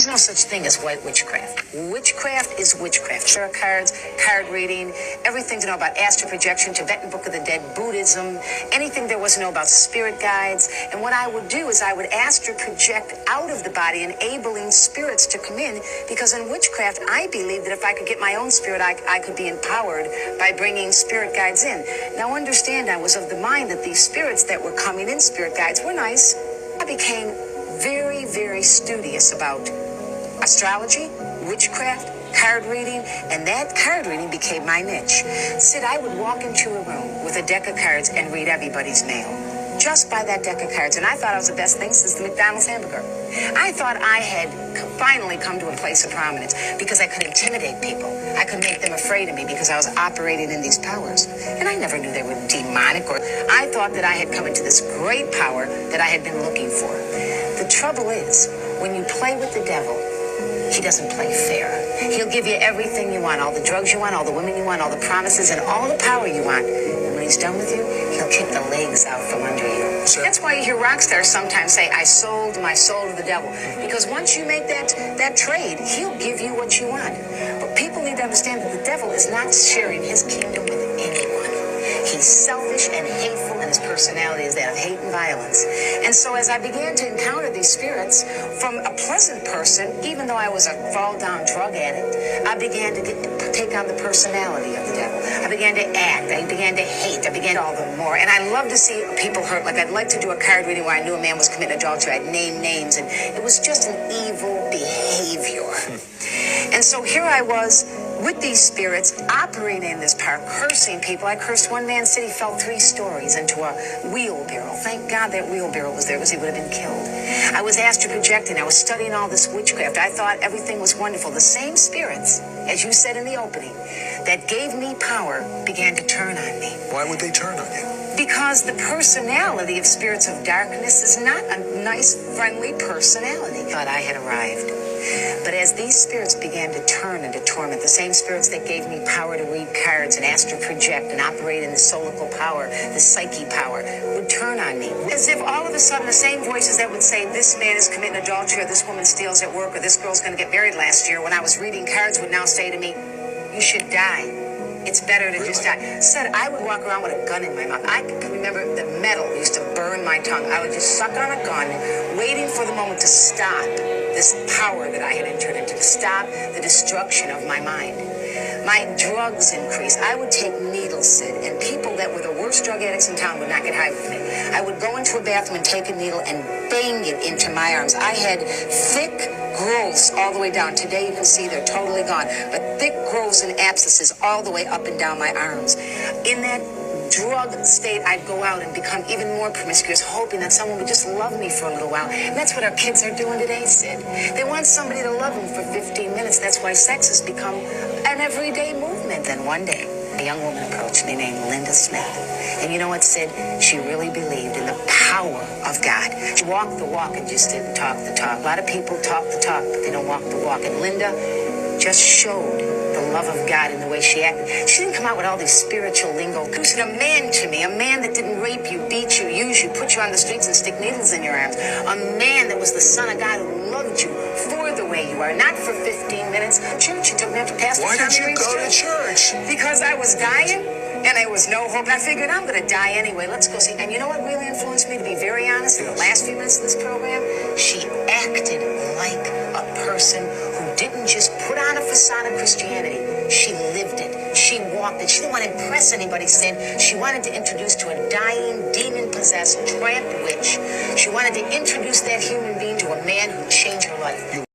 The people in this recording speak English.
There's no such thing as white witchcraft. Witchcraft is witchcraft. Tarot cards, card reading, everything to know about astral projection, Tibetan Book of the Dead, Buddhism, anything there was to know about spirit guides. And what I would do is I would astral project out of the body, enabling spirits to come in, because in witchcraft, I believe that if I could get my own spirit, I could be empowered by bringing spirit guides in. Now understand, I was of the mind that these spirits that were coming in, spirit guides, were nice. I became very, very studious about astrology, witchcraft, card reading, and that card reading became my niche. Sid, I would walk into a room with a deck of cards and read everybody's mail, just by that deck of cards, and I thought I was the best thing since the McDonald's hamburger. I thought I had finally come to a place of prominence because I could intimidate people. I could make them afraid of me because I was operating in these powers. And I never knew they were demonic, or I thought that I had come into this great power that I had been looking for. The trouble is, when you play with the devil, he doesn't play fair. He'll give you everything you want, all the drugs you want, all the women you want, all the promises, and all the power you want. And when he's done with you, he'll kick the legs out from under you. That's why you hear rock stars sometimes say, I sold my soul to the devil. Because once you make that trade, he'll give you what you want. But people need to understand that the devil is not sharing his kingdom with anyone. He's selfish and hateful, and his personality is that of hate and violence. And so as I began to encounter these spirits, from a pleasant person, even though I was a fall-down drug addict, I began to take on the personality of the devil. I began to act. I began to hate. I began to all the more. And I love to see people hurt. Like, I'd like to do a card reading where I knew a man was committing adultery. I'd name names, and it was just an evil behavior. And so here I was with these spirits, operating in this power, cursing people. I cursed one man, said he fell 3 stories into a wheelbarrow. Thank God that wheelbarrow was there, because he would have been killed. I was astral projecting. I was studying all this witchcraft. I thought everything was wonderful. The same spirits, as you said in the opening, that gave me power began to turn on me. Why would they turn on you? Because the personality of spirits of darkness is not a nice, friendly personality. I thought I had arrived. But as these spirits began to turn and to torment, the same spirits that gave me power to read cards and astral project and operate in the solical power, the psyche power, would turn on me. As if all of a sudden the same voices that would say, this man is committing adultery, or this woman steals at work, or this girl's going to get married last year, when I was reading cards, would now say to me, you should die. It's better to just die. Said I would walk around with a gun in my mouth. I can remember the metal used to burn my tongue. I would just suck on a gun, waiting for the moment to stop this power that I had entered into, to stop the destruction of my mind. My drugs increased. I would take needles, Sid, and people that were the worst drug addicts in town would not get high with me. I would go into a bathroom and take a needle and bang it into my arms. I had thick growths all the way down. Today you can see they're totally gone, but thick growths and abscesses all the way up and down my arms. In that drug state, I'd go out and become even more promiscuous, hoping that someone would just love me for a little while. And that's what our kids are doing today, Sid. They want somebody to love them for 15 minutes. That's why sex has become an everyday movement. Then one day, a young woman approached me named Linda Smith. And you know what, Sid? She really believed in the power of God. She walked the walk and just didn't talk the talk. A lot of people talk the talk, but they don't walk the walk. And Linda just showed the love of God in the way she acted. She didn't come out with all these spiritual lingo. She said, a man to me, a man that didn't rape you, beat you, use you, put you on the streets and stick needles in your arms. A man that was the Son of God who loved you for the way you are, not for 15 minutes. Church, you took me up to Pastor Why did you go to church? Because I was dying. And there was no hope. I figured I'm going to die anyway. Let's go see. And you know what really influenced me, to be very honest, in the last few minutes of this program? She acted like a person who didn't just put on a facade of Christianity. She lived it. She walked it. She didn't want to impress anybody, Sid. She wanted to introduce to a dying, demon-possessed, trapped witch. She wanted to introduce that human being to a man who'd change her life.